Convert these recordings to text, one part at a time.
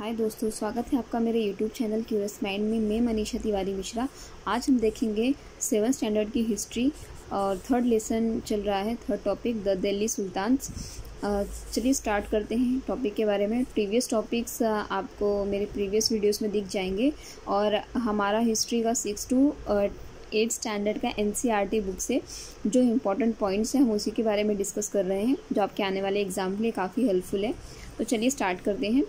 हाय दोस्तों, स्वागत है आपका मेरे यूट्यूब चैनल क्यूरियस माइंड में। मैं मनीषा तिवारी मिश्रा। आज हम देखेंगे 7th स्टैंडर्ड की हिस्ट्री और थर्ड लेसन चल रहा है, third topic the Delhi sultans. चलिए स्टार्ट करते हैं टॉपिक के बारे में। प्रीवियस टॉपिक्स आपको मेरे प्रीवियस वीडियोस में दिख जाएंगे और हमारा हिस्ट्री का 6 to 8 स्टैंडर्ड का NCERT बुक से जो इम्पोर्टेंट पॉइंट्स हैं हम उसी के बारे में डिस्कस कर रहे हैं, जो आपके आने वाले एग्जाम के लिए काफ़ी हेल्पफुल है। तो चलिए स्टार्ट करते हैं।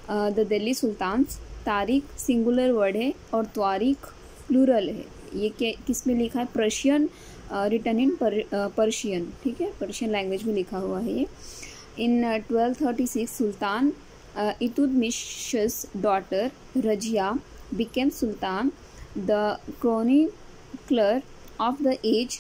द दिल्ली सुल्तान्स, तारीख सिंगुलर वर्ड है और तारीख प्लूरल है। ये किस में लिखा है? पर्शियन, रिटन इन पर्शियन, ठीक है, पर्शियन लैंग्वेज में लिखा हुआ है ये। In 1236 sultan Iltutmish's daughter Razia became sultan. The chronicler of the age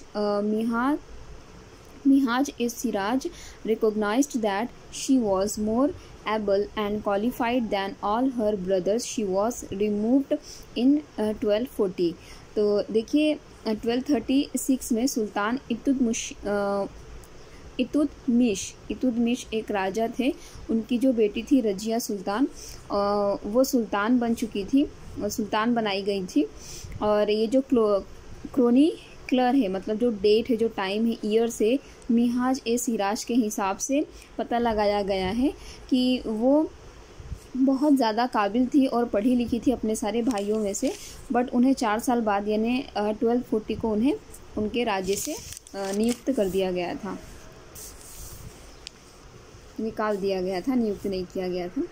Minhaj-e-Siraj recognized that she was more able and qualified than all her brothers. She was removed in 1240। तो देखिए 1236 में सुल्तान इल्तुतमिश एक राजा थे। उनकी जो बेटी थी रजिया सुल्तान, वो सुल्तान बन चुकी थी, सुल्तान बनाई गई थी। और ये जो क्रोनिकलर है, मतलब जो डेट है, जो टाइम है, ईयर से मिन्हाज-ए-सिराज के हिसाब से पता लगाया गया है कि वो बहुत ज़्यादा काबिल थी और पढ़ी लिखी थी अपने सारे भाइयों में से। बट उन्हें 4 साल बाद यानी 1240 को उन्हें उनके राज्य से नियुक्त कर दिया गया था, निकाल दिया गया था, नियुक्त नहीं किया गया था।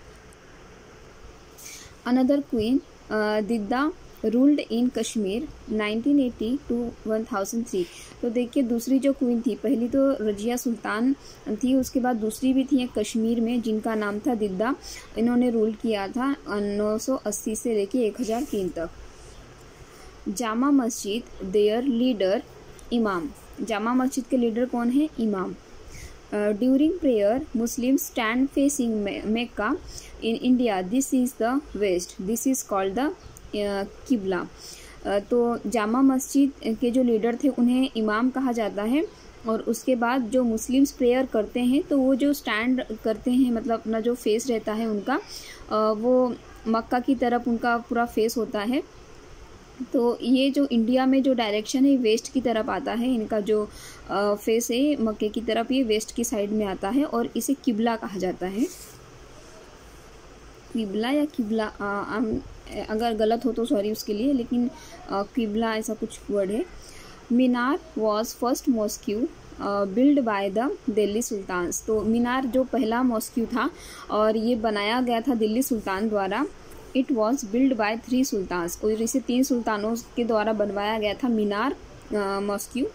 Another queen Didda ruled in Kashmir 1980 to 1003। तो देखिए दूसरी जो क्वीन थी, पहली तो रजिया सुल्तान थी, उसके बाद दूसरी भी थी कश्मीर में जिनका नाम था दिद्दा। इन्होंने रूल किया था 980 से लेके 1003 तक। जामा मस्जिद, देयर लीडर इमाम। जामा मस्जिद के लीडर कौन है? इमाम। During prayer Muslim stand facing Mecca. In India this is the west, this is called the qibla. तो जामा मस्जिद के जो लीडर थे उन्हें इमाम कहा जाता है। और उसके बाद जो मुस्लिम्स प्रेयर करते हैं तो वो जो स्टैंड करते हैं, मतलब अपना जो फेस रहता है उनका, वो मक्का की तरफ उनका पूरा फेस होता है। तो ये जो इंडिया में जो डायरेक्शन है वेस्ट की तरफ आता है, इनका जो फेस है मक्के की तरफ, ये वेस्ट की साइड में आता है और इसे किबला कहा जाता है। किबला या किबला, अगर गलत हो तो सॉरी उसके लिए, लेकिन किबला ऐसा कुछ वर्ड है। Minar was first mosque build by the Delhi sultans. तो मीनार जो पहला मॉस्क्यू था और ये बनाया गया था दिल्ली सुल्तान द्वारा। It was build by 3 sultans, और इसे 3 सुल्तानों के द्वारा बनवाया गया था मीनार मॉस्क्यू।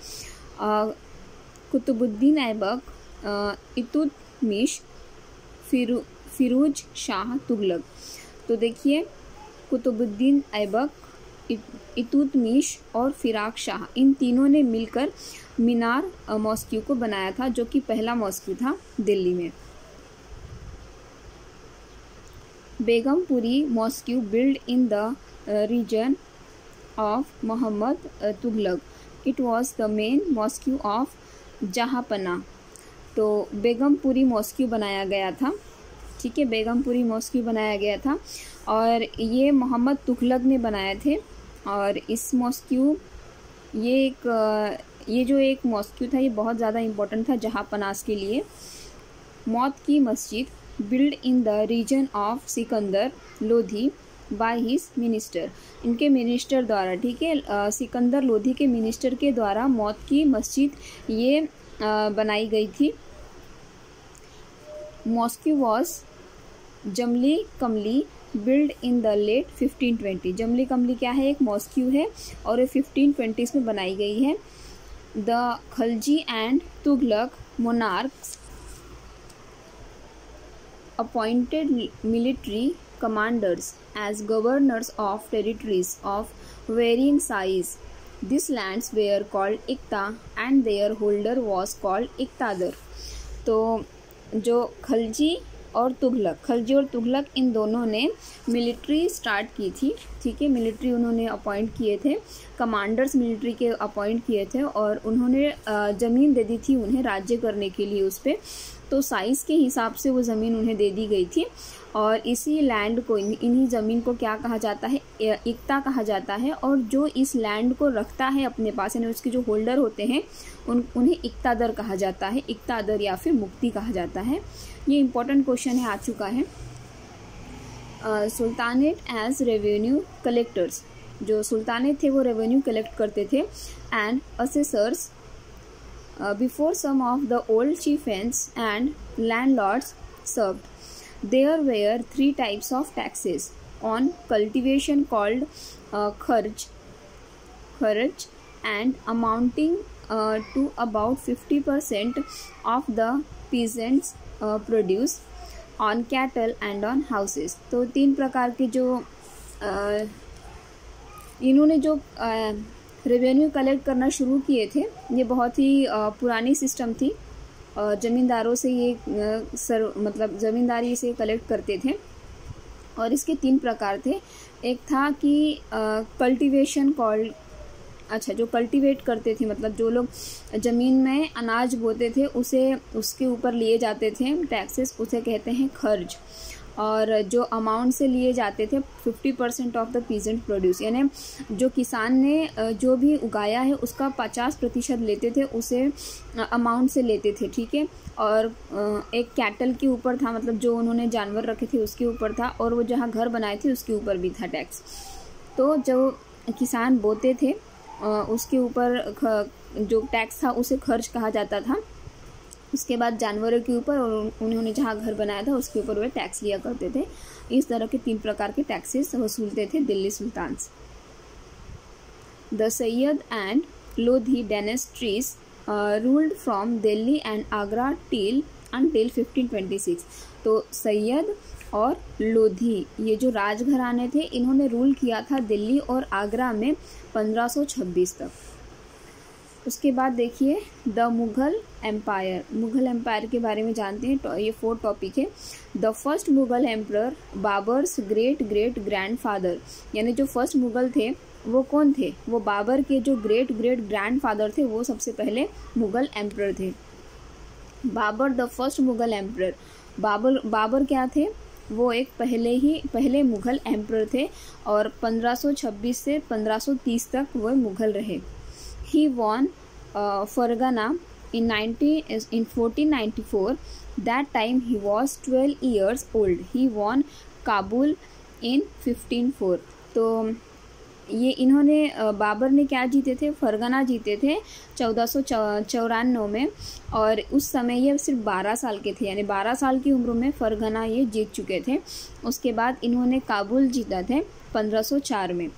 कुतुबुद्दीन ऐबक, इल्तुतमिश, फिरोज शाह तुगलक। तो देखिए कुतुबुद्दीन ऐबक, इल्तुतमिश और फिराक शाह, इन तीनों ने मिलकर मीनार मॉस्क्यू को बनाया था, जो कि पहला मॉस्क्यू था दिल्ली में। Begumpuri mosque build in the region of Mohammad Tughlaq. It was the main mosque of Jahanpanah. तो बेगमपुरी मॉस्क्यू बनाया गया था, ठीक है, बेगमपुरी मॉस्क्यू बनाया गया था और ये मोहम्मद तुगलक ने बनाए थे। और इस मॉस्क्यू, ये जो एक मॉस्क्यू था, ये बहुत ज़्यादा इम्पोर्टेंट था जहांपनास के लिए। Moth ki Masjid build in the region of Sikandar Lodi by his minister. इनके मिनिस्टर द्वारा, ठीक है, सिकंदर लोधी के मिनिस्टर के द्वारा मौत की मस्जिद ये बनाई गई थी। मॉस्क्यू वॉज जमली कमली बिल्ड इन द लेट 1520। जमली कमली क्या है? एक मॉस्क्यू है और ये 1520s में बनाई गई है। The Khalji and Tughlaq monarchs appointed military commanders as governors of territories of varying size. This lands were called iqta and their holder was called iqtadar. तो जो खलजी और तुगलक इन दोनों ने मिलिट्री स्टार्ट की थी, ठीक है, मिलिट्री उन्होंने अपॉइंट किए थे, कमांडर्स मिलिट्री के अपॉइंट किए थे और उन्होंने ज़मीन दे दी थी उन्हें राज्य करने के लिए उस पर। तो साइज़ के हिसाब से वो ज़मीन उन्हें दे दी गई थी। और इसी लैंड को, इन्हीं ज़मीन को क्या कहा जाता है, इक्ता कहा जाता है। और जो इस लैंड को रखता है अपने पास, यानी उसके जो होल्डर होते हैं उन्हें इक्तादर कहा जाता है, इक्तादर या फिर मुक्ति कहा जाता है। ये इंपॉर्टेंट क्वेश्चन है, आ चुका है। सुल्तानेट एज रेवेन्यू कलेक्टर्स, जो सुल्तानेट थे वो रेवेन्यू कलेक्ट करते थे। And assessors before some of the old chieftains and landlords served. There were 3 types of taxes on cultivation called kharj, and amounting to about 50% of the peasants' produce, on cattle and on houses. तो 3 प्रकार के जो इन्होंने जो revenue collect करना शुरू किए थे, ये बहुत ही पुरानी सिस्टम थी। ज़मींदारों से ये मतलब ज़मींदारी से कलेक्ट करते थे। और इसके 3 प्रकार थे। एक था कि कल्टीवेशन कॉल्ड, अच्छा, जो कल्टीवेट करते थे, मतलब जो लोग ज़मीन में अनाज बोते थे उसके ऊपर लिए जाते थे टैक्सेस, उसे कहते हैं खर्च। और जो अमाउंट से लिए जाते थे 50% ऑफ द पीजेंट प्रोड्यूस, यानी जो किसान ने जो भी उगाया है उसका 50% लेते थे, उसे अमाउंट से लेते थे, ठीक है। और एक कैटल के ऊपर था, मतलब जो उन्होंने जानवर रखे थे उसके ऊपर था, और वो जहाँ घर बनाए थे उसके ऊपर भी था टैक्स। तो जो किसान बोते थे उसके ऊपर जो टैक्स था उसे खर्च कहा जाता था। उसके बाद जानवरों के ऊपर और उन्होंने जहाँ घर बनाया था उसके ऊपर वे टैक्स लिया करते थे। इस तरह के 3 प्रकार के टैक्सेस वसूलते थे Delhi sultans. The Sayyid and Lodi dynasties ruled from Delhi and Agra till 1526। तो सैयद और लोधी, ये जो राजघराने थे, इन्होंने रूल किया था दिल्ली और आगरा में 1526 तक। उसके बाद देखिए the Mughal empire. Mughal empire के बारे में जानते हैं, तो ये 4 टॉपिक है। The first Mughal emperor Babar's great great grandfather, यानी जो फर्स्ट मुग़ल थे वो कौन थे, वो बाबर के जो ग्रेट ग्रेट ग्रैंडफादर थे, वो सबसे पहले मुग़ल एम्परर थे। Babur the first Mughal emperor. Babur क्या थे, वो एक पहले मुग़ल एम्परर थे और 1526 से 1530 तक वो मुग़ल रहे। He won Fargana in 1494. That time he was 12 years old. He won Kabul in 1504. तो ये इन्होंने बाबर ने क्या जीते थे, फरगना जीते थे 1494 में। और उस समय ये सिर्फ 12 साल के थे, यानी 12 साल की उम्र में फरगना ये जीत चुके थे। उसके बाद इन्होंने काबुल जीता थे 1504 में।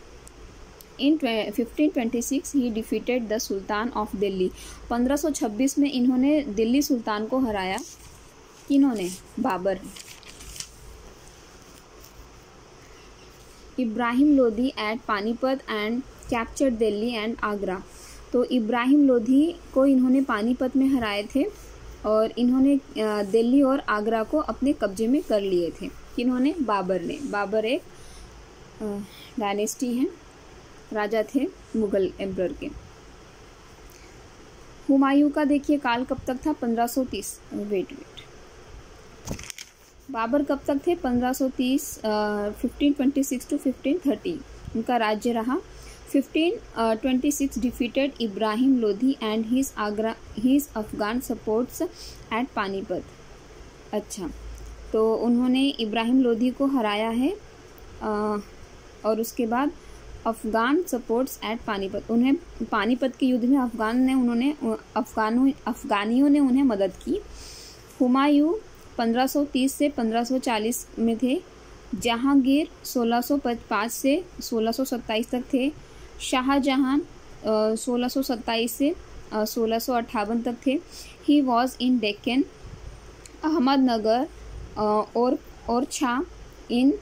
In 1526 he defeated the Sultan of Delhi. 1526 में इन्होंने दिल्ली सुल्तान को हराया। किन्होंने, Babur. Ibrahim Lodi at Panipat and captured Delhi and Agra. तो इब्राहिम लोधी को इन्होंने पानीपत में हराए थे और इन्होंने दिल्ली और आगरा को अपने कब्जे में कर लिए थे। किन्होंने, बाबर ने। बाबर एक डायनेस्टी है, राजा थे मुगल एम्परर के। हुमायूं का देखिए काल कब तक था, 1530। वेट बाबर कब तक थे, 1530, 1526 to 1530 उनका राज्य रहा। 1526 defeated Ibrahim Lodi and his Afghan supports at Panipat. अच्छा, तो उन्होंने इब्राहिम लोधी को हराया है और उसके बाद अफगान सपोर्ट्स एट पानीपत, उन्हें पानीपत के युद्ध में अफगानियों ने उन्हें मदद की। हुमायूं 1530 से 1540 में थे। जहांगीर 1605 से 1627 तक थे। शाहजहां 1627 से 1658 तक थे। ही वॉज इन डेक्कन, अहमदनगर और छा इन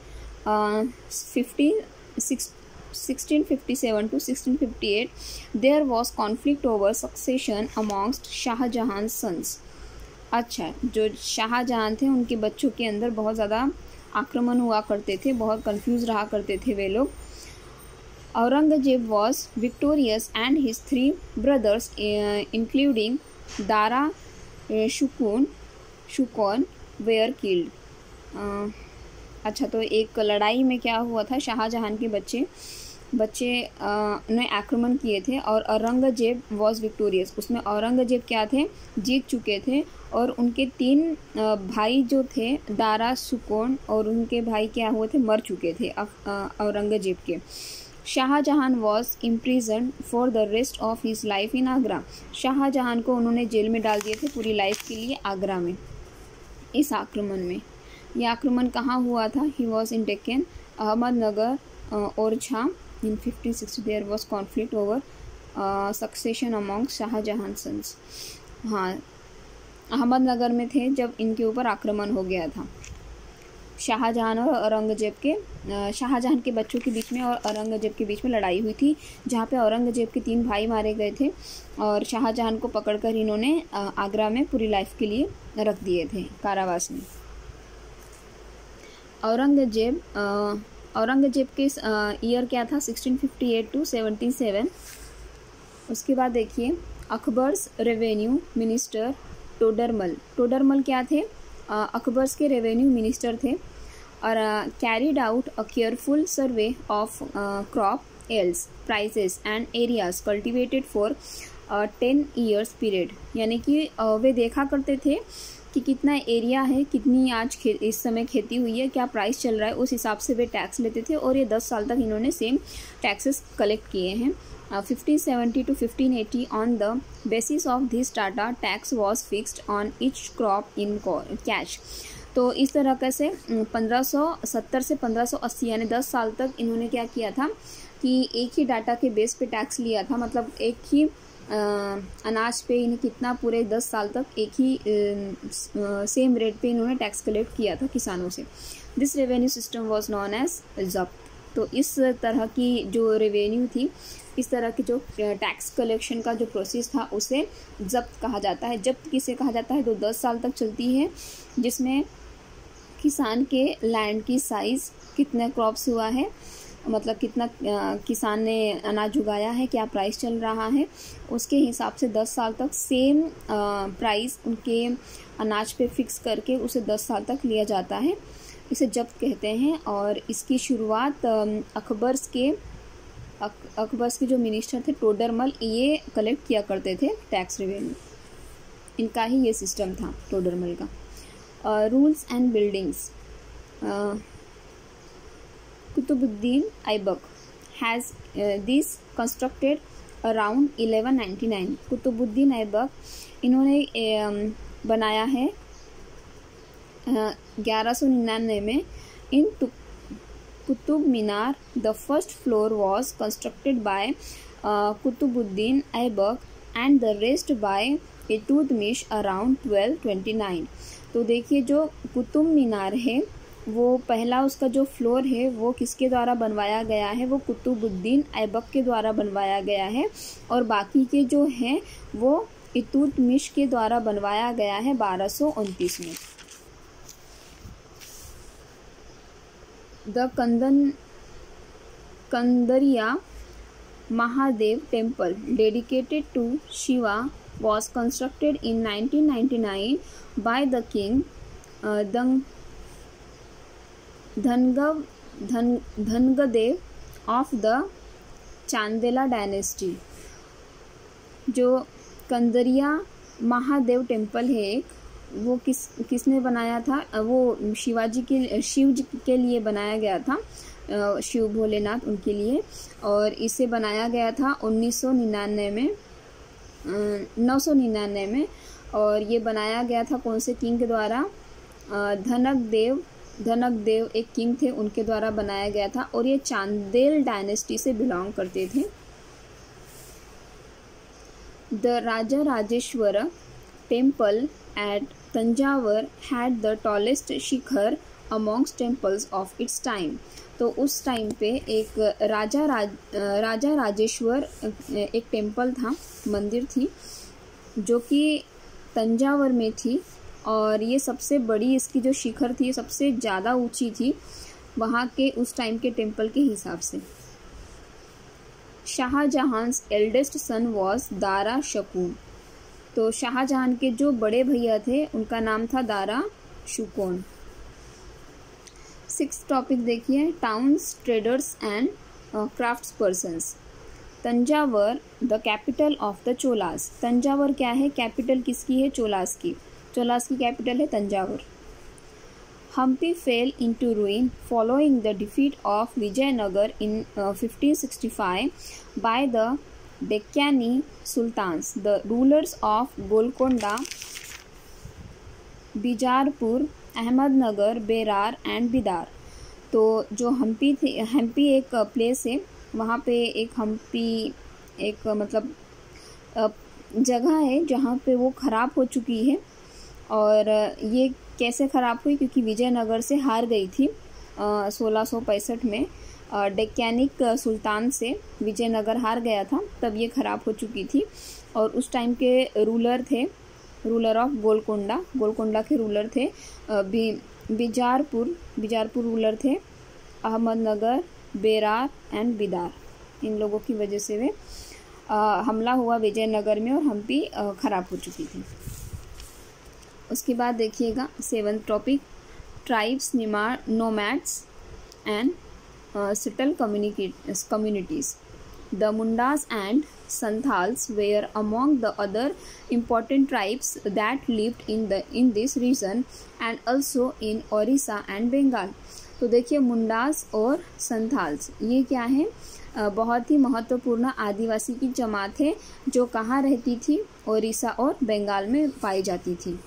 1657 to 1658. There was conflict over succession amongst Shahjahan's sons. अच्छा, जो शाहजहां थे उनके बच्चों के अंदर बहुत ज़्यादा आक्रमण हुआ करते थे, बहुत कंफ्यूज रहा करते थे वे लोग। Aurangzeb was victorious and his 3 brothers including Dara Shukun, Shukoh were killed. अच्छा, तो एक लड़ाई में क्या हुआ था, शाहजहां के बच्चे ने आक्रमण किए थे और औरंगजेब वॉज विक्टोरियस। उसमें औरंगजेब क्या थे, जीत चुके थे और उनके 3 भाई जो थे, दारा, सुकोन और उनके भाई क्या हुए थे, मर चुके थे औरंगजेब के। Shahjahan was imprison for the rest of his life in Agra. Shahjahan को उन्होंने जेल में डाल दिए थे पूरी लाइफ के लिए आगरा में, इस आक्रमण में। यह आक्रमण कहाँ हुआ था, he was in Deccan, Ahmednagar और झा। In 1560 there was conflict over succession among Shahjahan sons. हाँ, अहमदनगर में थे जब इनके ऊपर आक्रमण हो गया था, शाहजहां और औरंगजेब के, शाहजहां के बच्चों के बीच में और औरंगजेब के बीच में लड़ाई हुई थी, जहाँ पे औरंगजेब के 3 भाई मारे गए थे और शाहजहां को पकड़कर इन्होंने आगरा में पूरी लाइफ के लिए रख दिए थे कारावास में। औरंगजेब के ईयर क्या था, 1658 to 77। उसके बाद देखिए अकबर्स रेवेन्यू मिनिस्टर टोडरमल क्या थे, अकबर्स के रेवेन्यू मिनिस्टर थे और carried out a careful survey of crop else prices and areas cultivated for 10 years period. यानी कि वे देखा करते थे कि कितना एरिया है, कितनी आज इस समय खेती हुई है, क्या प्राइस चल रहा है, उस हिसाब से वे टैक्स लेते थे और ये 10 साल तक इन्होंने सेम टैक्सेस कलेक्ट किए हैं। 1570 to 1580 on the basis of this data tax was fixed on each crop in cash. तो इस तरह से 1570 से 1580 यानी 10 साल तक इन्होंने क्या किया था कि एक ही डाटा के बेस पे टैक्स लिया था, मतलब एक ही अनाज पे इन्हें कितना पूरे 10 साल तक एक ही सेम रेट पे इन्होंने टैक्स कलेक्ट किया था किसानों से। This revenue system was known as zabt. तो इस तरह की जो रेवेन्यू थी, इस तरह की जो टैक्स कलेक्शन का जो प्रोसेस था उसे जब्त कहा जाता है। जब्त किसे कहा जाता है, तो 10 साल तक चलती है, जिसमें किसान के लैंड की साइज, कितने क्रॉप्स हुआ है, मतलब कितना किसान ने अनाज उगाया है, क्या प्राइस चल रहा है, उसके हिसाब से 10 साल तक सेम प्राइस उनके अनाज पे फिक्स करके उसे 10 साल तक लिया जाता है। इसे जब्त कहते हैं और इसकी शुरुआत अकबर्स के जो मिनिस्टर थे टोडरमल, ये कलेक्ट किया करते थे टैक्स रेवेन्यू। इनका ही ये सिस्टम था टोडरमल का। Rules and buildings. Qutbuddin Aibak has this constructed around 1199। Qutbuddin Aibak इन्होंने बनाया है 1199 में। In Qutub Minar the first floor was constructed by Qutbuddin Aibak and the rest by Iltutmish around 1229। तो देखिए जो कुतुब मीनार है वो पहला उसका जो फ्लोर है वो किसके द्वारा बनवाया गया है, वो कुतुबुद्दीन ऐबक के द्वारा बनवाया गया है और बाकी के जो हैं वो इल्तुतमिश के द्वारा बनवाया गया है 1229 में। The Kandariya Mahadev temple dedicated to Shiva was constructed in 1999 by the king Dhangadev of the Chandela dynasty. जो कंदरिया महादेव टेम्पल है एक, वो किसने बनाया था, वो शिव जी के लिए बनाया गया था, शिव भोलेनाथ उनके लिए, और इसे बनाया गया था 999 में और ये बनाया गया था कौन से किंग के द्वारा, धनकदेव एक किंग थे, उनके द्वारा बनाया गया था और ये चांदेल डायनेस्टी से बिलोंग करते थे। The Raja Rajeshwar temple at Thanjavur had the tallest Shikhar amongst temples of its time. तो उस टाइम पे एक राजा राजेश्वर एक टेम्पल था, मंदिर थी, जो कि तंजावर में थी और ये सबसे बड़ी इसकी जो शिखर थी, सबसे ज़्यादा ऊंची थी वहाँ के उस टाइम के टेम्पल के हिसाब से। शाहजहां's एल्डेस्ट सन वॉज दारा शकून। तो शाहजहां के जो बड़े भैया थे उनका नाम था दारा शुकोन। 6th टॉपिक देखिए, towns, traders and crafts persons. Thanjavur the capital of the Cholas. Thanjavur क्या है, कैपिटल किसकी है, चोलास की। चोलास की कैपिटल है Thanjavur. Hampi fell into ruin following the defeat of Vijayanagar in 1565 by the Deccani sultans, the rulers of Golconda, Bijapur, Ahmednagar, Berar and Bidar. तो जो हम्पी थे, हम्पी एक प्लेस है, वहाँ पे एक हम्पी एक मतलब जगह है जहाँ पे वो ख़राब हो चुकी है। और ये कैसे ख़राब हुई, क्योंकि विजयनगर से हार गई थी 1665 में। डेक्कानिक सुल्तान से विजयनगर हार गया था, तब ये ख़राब हो चुकी थी। और उस टाइम के रूलर थे, रूलर ऑफ गोलकोंडा, गोलकोंडा के रूलर थे बीजारपुर रूलर थे, अहमदनगर, बेरार एंड बिदार। इन लोगों की वजह से वे हमला हुआ विजयनगर में और हम्पी ख़राब हो चुकी थी। उसके बाद देखिएगा 7th topic, tribes, nomads and settle communities. The Mundas and Santals were among the other important tribes that lived in this region and also in Orissa and Bengal. तो देखिए मुंडास और संथाल्स ये क्या है, बहुत ही महत्वपूर्ण आदिवासी की जमात है जो कहाँ रहती थी, ओडिशा और बंगाल में पाई जाती थी।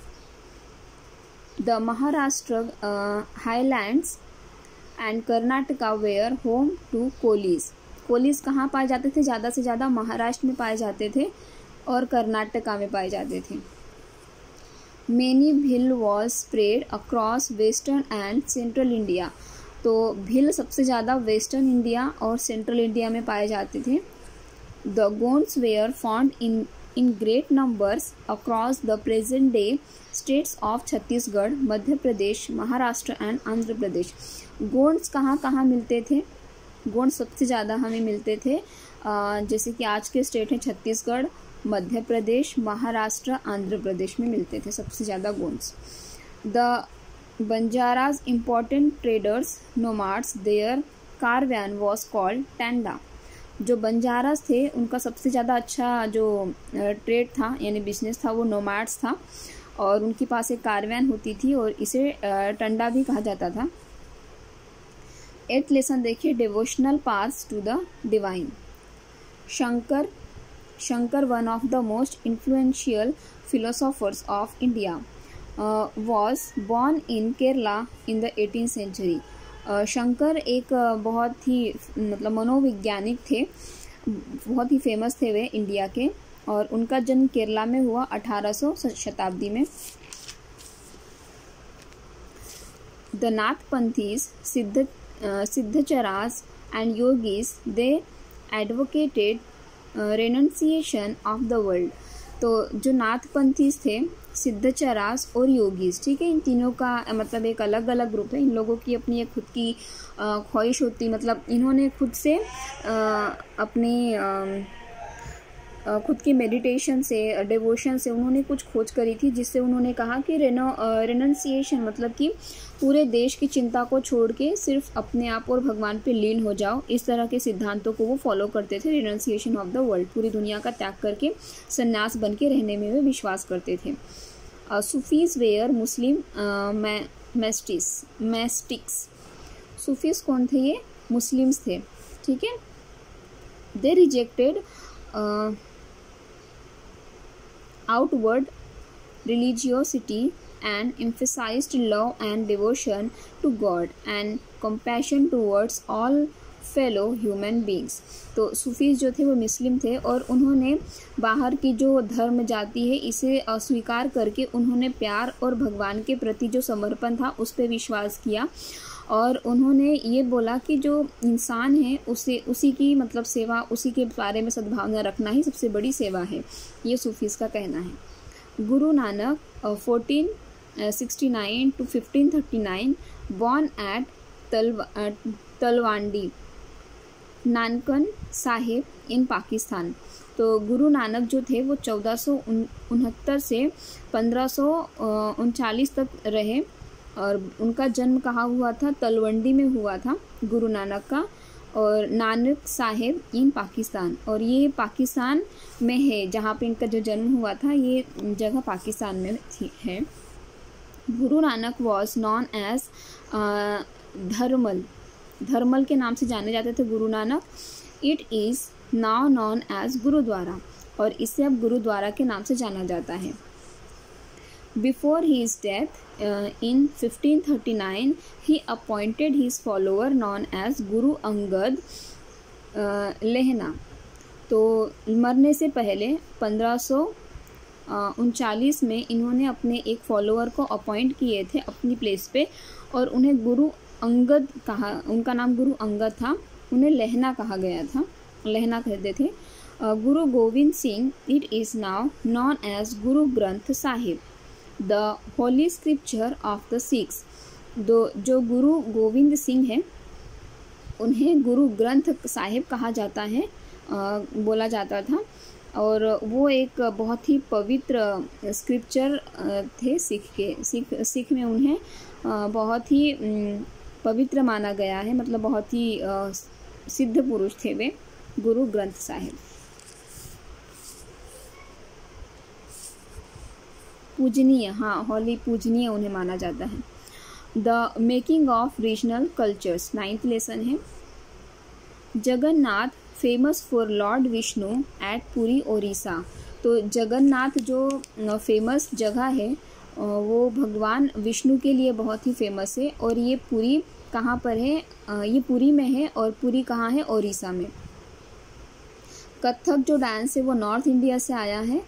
The Maharashtra highlands and Karnataka were home to Kolis. Kolis कहाँ पाए जाते थे, ज़्यादा से ज़्यादा महाराष्ट्र में पाए जाते थे और कर्नाटका में पाए जाते थे। Many Bhil was spread across western and central India. तो भिल सबसे ज़्यादा वेस्टर्न इंडिया और सेंट्रल इंडिया में पाए जाते थे। The Gonds were found in great numbers across the present day states of Chhattisgarh, Madhya Pradesh, Maharashtra and Andhra Pradesh. Gonds कहाँ कहाँ मिलते थे, गोंड सबसे ज़्यादा हमें मिलते थे जैसे कि आज के स्टेट हैं छत्तीसगढ़, मध्य प्रदेश, महाराष्ट्र, आंध्र प्रदेश में मिलते थे सबसे ज़्यादा Gonds. The Banjaras important traders nomads, their caravan was called tanda. जो बंजाराज थे उनका सबसे ज़्यादा अच्छा जो ट्रेड था यानी बिजनेस था वो नोमाड्स था और उनके पास एक कारवैन होती थी और इसे टंडा भी कहा जाता था। 8th लेसन देखिए, devotional paths to the divine. Shankar one of the most influential philosophers of India was born in Kerala in the 18th century. Shankar एक बहुत ही मतलब मनोवैज्ञानिक थे, बहुत ही फेमस थे वे इंडिया के, और उनका जन्म केरला में हुआ 1800 शताब्दी में। The Nathpanthis, Siddhacharas and yogis, they advocated renunciation of the world. तो जो नाथपंथीज थे, सिद्धचरास और योगीज, ठीक है, इन तीनों का मतलब एक अलग अलग ग्रुप है। इन लोगों की अपनी एक खुद की ख्वाहिश होती, मतलब इन्होंने खुद से अपनी खुद की मेडिटेशन से, डिवोशन से उन्होंने कुछ खोज करी थी, जिससे उन्होंने कहा कि रेनन्सिएशन मतलब कि पूरे देश की चिंता को छोड़ के सिर्फ अपने आप और भगवान पे लीन हो जाओ। इस तरह के सिद्धांतों को वो फॉलो करते थे। रेनन्सिएशन ऑफ द वर्ल्ड, पूरी दुनिया का त्याग करके सन्यास बन के रहने में वे विश्वास करते थे। Sufis were Muslim mystics. Sufis कौन थे, ये मुस्लिम्स थे, ठीक है। They rejected outward religiosity and emphasized love and devotion to God and compassion towards all fellow human beings। तो सूफीज जो थे वो मुस्लिम थे और उन्होंने बाहर की जो धर्म जाति है इसे अस्वीकार करके उन्होंने प्यार और भगवान के प्रति जो समर्पण था उस पर विश्वास किया और उन्होंने ये बोला कि जो इंसान है उसी की मतलब सेवा, उसी के बारे में सद्भावना रखना ही सबसे बड़ी सेवा है, ये सूफीज़ का कहना है। Guru Nanak 1469 to 1539 born at तलवांडी नानकन साहिब इन पाकिस्तान। तो गुरु नानक जो थे वो 1469 से 1539 तक रहे और उनका जन्म कहाँ हुआ था? तलवंडी में हुआ था गुरु नानक का, और नानक साहिब इन पाकिस्तान, और ये पाकिस्तान में है जहाँ पे इनका जो जन्म हुआ था, ये जगह पाकिस्तान में है। Guru Nanak was known as Dharmsal के नाम से जाने जाते थे Guru Nanak. It is now known as gurdwara, और इसे अब गुरुद्वारा के नाम से जाना जाता है। Before his death in 1539 he appointed his follower known as Guru Angad लेहना। तो मरने से पहले 1539 में इन्होंने अपने एक फॉलोअर को अपॉइंट किए थे अपनी प्लेस पे, और उन्हें गुरु अंगद कहा, उनका नाम गुरु अंगद था, उन्हें लेहना कहा गया था, लेहना कहते थे। Guru Gobind Singh, it is now known as Guru Granth Sahib, the holy scripture of the Sikhs. जो गुरु गोविंद सिंह हैं उन्हें गुरु ग्रंथ साहिब कहा जाता है, बोला जाता था, और वो एक बहुत ही पवित्र स्क्रिप्चर थे सिख में उन्हें बहुत ही पवित्र माना गया है, मतलब बहुत ही सिद्ध पुरुष थे वे गुरु ग्रंथ साहिब। पूजनीय, हाँ, होली पूजनीय उन्हें माना जाता है। The making of regional cultures, 9th lesson है। Jagannath famous for lord Vishnu at Puri Odisha. तो जगन्नाथ जो फेमस जगह है वो भगवान विष्णु के लिए बहुत ही फेमस है, और ये पुरी कहाँ पर है? ये पुरी में है, और पुरी कहाँ है? ओडिशा में। कथक जो डांस है वो नॉर्थ इंडिया से आया है।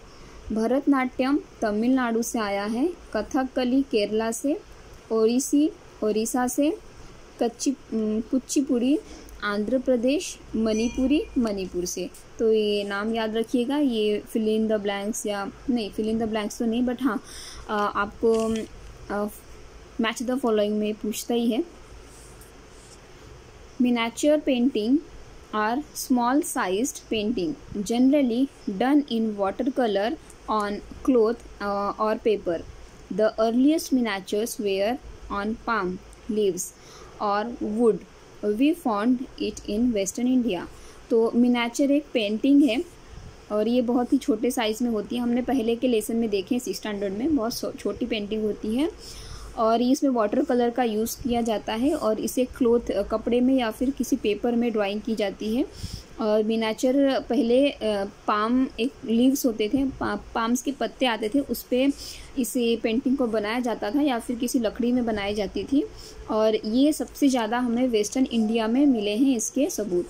भरतनाट्यम तमिलनाडु से आया है। कथकली केरला से, ओडिसी ओडिशा से, कुचिपुड़ी आंध्र प्रदेश, मणिपुरी मणिपुर से। तो ये नाम याद रखिएगा, ये फिल इन द ब्लैंक्स, या नहीं फिल इन द ब्लैंक्स तो नहीं, बट हाँ आपको मैच द फॉलोइंग में पूछता ही है। Miniature painting are small sized painting generally done in watercolor on cloth or paper. The earliest miniatures were on palm leaves or wood. We found it in western India. तो miniature एक painting है और ये बहुत ही छोटे size में होती है। हमने पहले के लेसन में देखे हैं 6th स्टैंडर्ड में, बहुत छोटी पेंटिंग होती है और इसमें वाटर कलर का यूज़ किया जाता है और इसे क्लोथ कपड़े में या फिर किसी पेपर में ड्राइंग की जाती है। और मिनिएचर पहले पाम एक लीव्स होते थे, पाम्स के पत्ते आते थे, उस पर इसे पेंटिंग को बनाया जाता था या फिर किसी लकड़ी में बनाई जाती थी। और ये सबसे ज़्यादा हमें वेस्टर्न इंडिया में मिले हैं इसके सबूत।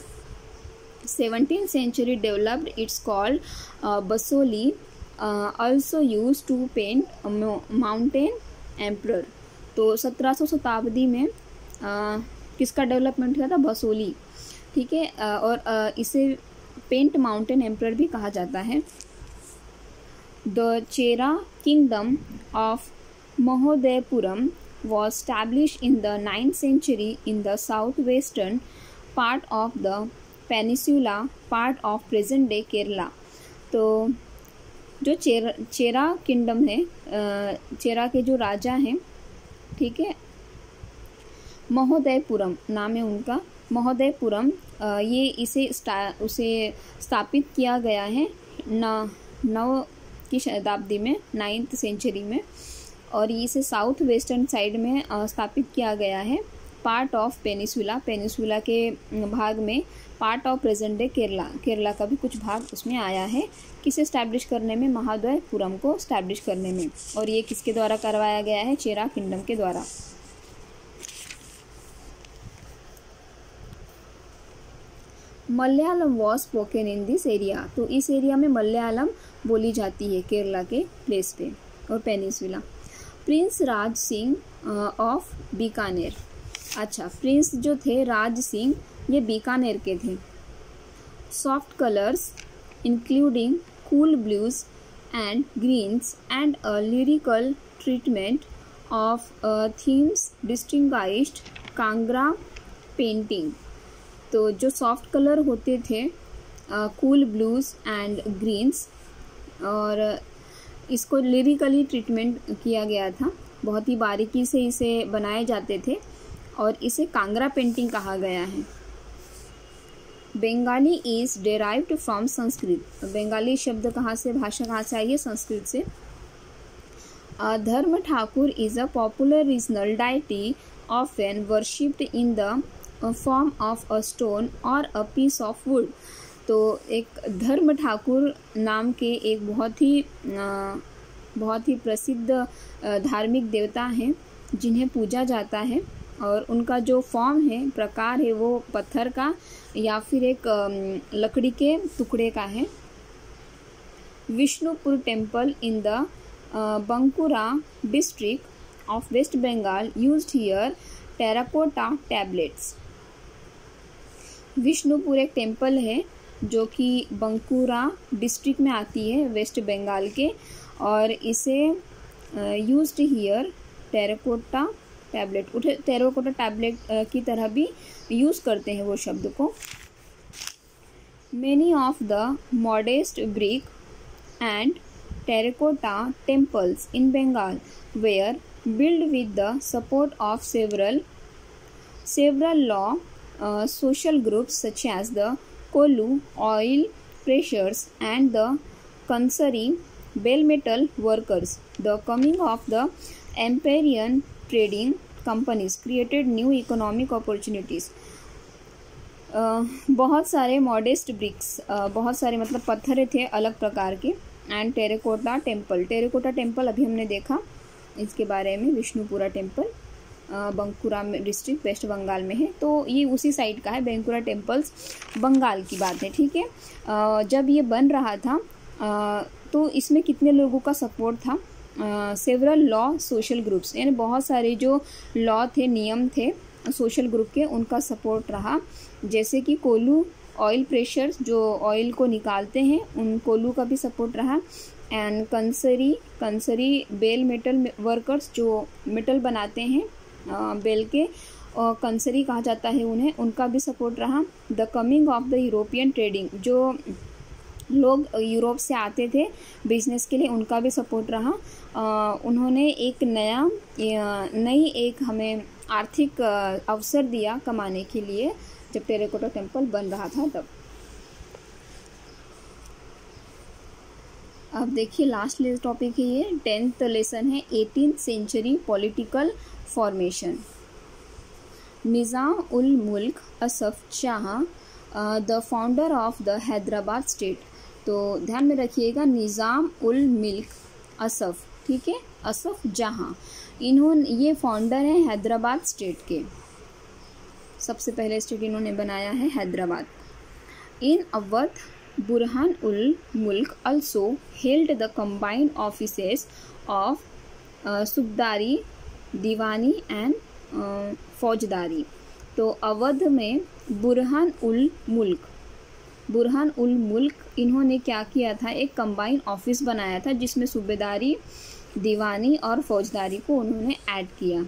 17th century developed, it's called basoli, also used to paint mountain emperor। तो 1700 शताब्दी में किसका डेवलपमेंट हुआ था? बसोली, ठीक है। और इसे पेंट माउंटेन एम्परर भी कहा जाता है। The Chera kingdom of Mahodayapuram was established in the 9th century in the southwestern part of the peninsula, part of present day Kerala। तो जो चेरा किंगडम है, चेरा के जो राजा हैं, ठीक है, महोदयपुरम नाम है उनका, महोदयपुरम, ये उसे स्थापित किया गया है 9 की शताब्दी में, 9th सेंचुरी में, और इसे साउथ वेस्टर्न साइड में स्थापित किया गया है। पार्ट ऑफ पेनिसुला के भाग में, part of present day Kerala का भी कुछ भाग उसमें आया है। किसे स्टैब्लिश करने में? महोदयपुरम को स्टैब्लिश करने में। और ये किसके द्वारा करवाया गया है? चेरा किंगडम के द्वारा। Malayalam was spoken in this area. तो इस एरिया में मलयालम बोली जाती है, केरला के प्लेस पे और peninsula. Prince Raj Singh of Bikaner. अच्छा, प्रिंस जो थे राज सिंह, ये बीकानेर के थे। Soft colours including cool blues and greens and a lyrical treatment of themes distinguished Kangra painting. तो जो सॉफ्ट कलर होते थे कूल ब्लूज एंड ग्रीन्स, और इसको लिरिकली ट्रीटमेंट किया गया था, बहुत ही बारीकी से इसे बनाए जाते थे और इसे कांगड़ा पेंटिंग कहा गया है। Bengali is derived from Sanskrit. Bengali शब्द कहाँ से, भाषा कहाँ से आई है, संस्कृत से। धर्म Thakur is a popular regional deity often worshipped in the form of a stone और अ पीस ऑफ वुड। तो एक धर्म ठाकुर नाम के एक बहुत ही प्रसिद्ध धार्मिक देवता हैं जिन्हें पूजा जाता है, और उनका जो फॉर्म है, प्रकार है, वो पत्थर का या फिर एक लकड़ी के टुकड़े का है। Vishnupur temple in the Bankura district of West Bengal used here terracotta tablets. Vishnupur एक टेम्पल है जो कि बंकुरा डिस्ट्रिक्ट में आती है वेस्ट बंगाल के, और इसे used here terracotta tablet, terracotta tablet की तरह भी यूज़ करते हैं वो शब्द को। Many of the modest brick and terracotta temples in Bengal where built with the support of several law social groups such as the Kolu oil pressures and the Kansari bell metal workers. The coming of the Empyrean trading companies created new economic opportunities. बहुत सारे modest BRICS, बहुत सारे मतलब पत्थर थे अलग प्रकार के, and terracotta temple. Terracotta temple अभी हमने देखा इसके बारे में, Vishnupura temple Bankura district West Bengal में है, तो ये उसी साइड का है। बंकुरा टेम्पल्स बंगाल की बात है, ठीक है। जब ये बन रहा था तो इसमें कितने लोगों का सपोर्ट था, सेवरल लॉ सोशल ग्रुप्स, यानी बहुत सारे जो लॉ थे, नियम थे सोशल ग्रुप के, उनका सपोर्ट रहा। जैसे कि कोलू ऑयल प्रेशर्स, जो ऑयल को निकालते हैं, उन कोलू का भी सपोर्ट रहा। एंड कंसरी बेल मेटल वर्कर्स, जो मेटल बनाते हैं बेल के, कंसरी कहा जाता है उन्हें, उनका भी सपोर्ट रहा। The coming of the European trading, जो लोग यूरोप से आते थे बिजनेस के लिए, उनका भी सपोर्ट रहा। उन्होंने एक नई एक हमें आर्थिक अवसर दिया कमाने के लिए, जब टेराकोटा टेम्पल बन रहा था तब। अब देखिए लास्ट टॉपिक है ये, 10th लेसन है, 18th सेंचुरी पॉलिटिकल फॉर्मेशन। निज़ाम उल मुल्क Asaf Shah the founder of the Hyderabad state. तो ध्यान में रखिएगा, निज़ाम उल मुल्क असफ, ठीक है, असफ जहाँ, इन्होंने ये फाउंडर हैं हैदराबाद स्टेट के, सबसे पहले स्टेट इन्होंने बनाया है हैदराबाद। इन अवध बुरहान उल मुल्क also held the combined offices of subedari, diwani and faujdari. तो अवध में बुरहान उल मुल्क इन्होंने क्या किया था, एक कंबाइंड ऑफिस बनाया था जिसमें सूबेदारी, दीवानी और फौजदारी को उन्होंने ऐड किया।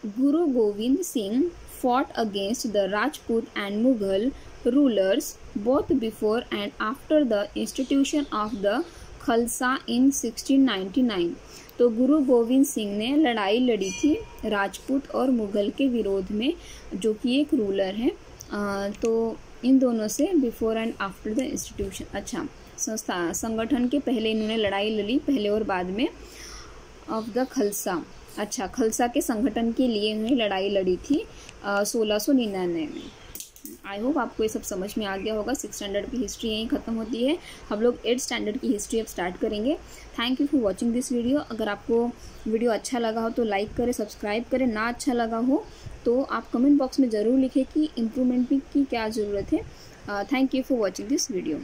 गुरु Gobind Singh fought against the Rajput and Mughal rulers both before and after the institution of the Khalsa in 1699। तो गुरु गोविंद सिंह ने लड़ाई लड़ी थी राजपूत और मुगल के विरोध में, जो कि एक रूलर है। तो इन दोनों से before and after the institution, अच्छा संगठन के पहले इन्होंने लड़ाई लड़ी, पहले और बाद में, ऑफ द खलसा, अच्छा खलसा के संगठन के लिए इन्होंने लड़ाई लड़ी थी 1699 में। आई होप आपको ये सब समझ में आ गया होगा। 6th स्टैंडर्ड की हिस्ट्री यहीं ख़त्म होती है, हम लोग 8th स्टैंडर्ड की हिस्ट्री अब स्टार्ट करेंगे। Thank you for watching this video. अगर आपको वीडियो अच्छा लगा हो तो लाइक करें, सब्सक्राइब करें, ना अच्छा लगा हो तो आप कमेंट बॉक्स में ज़रूर लिखें कि इम्प्रूवमेंट की क्या ज़रूरत है। Thank you for watching this video.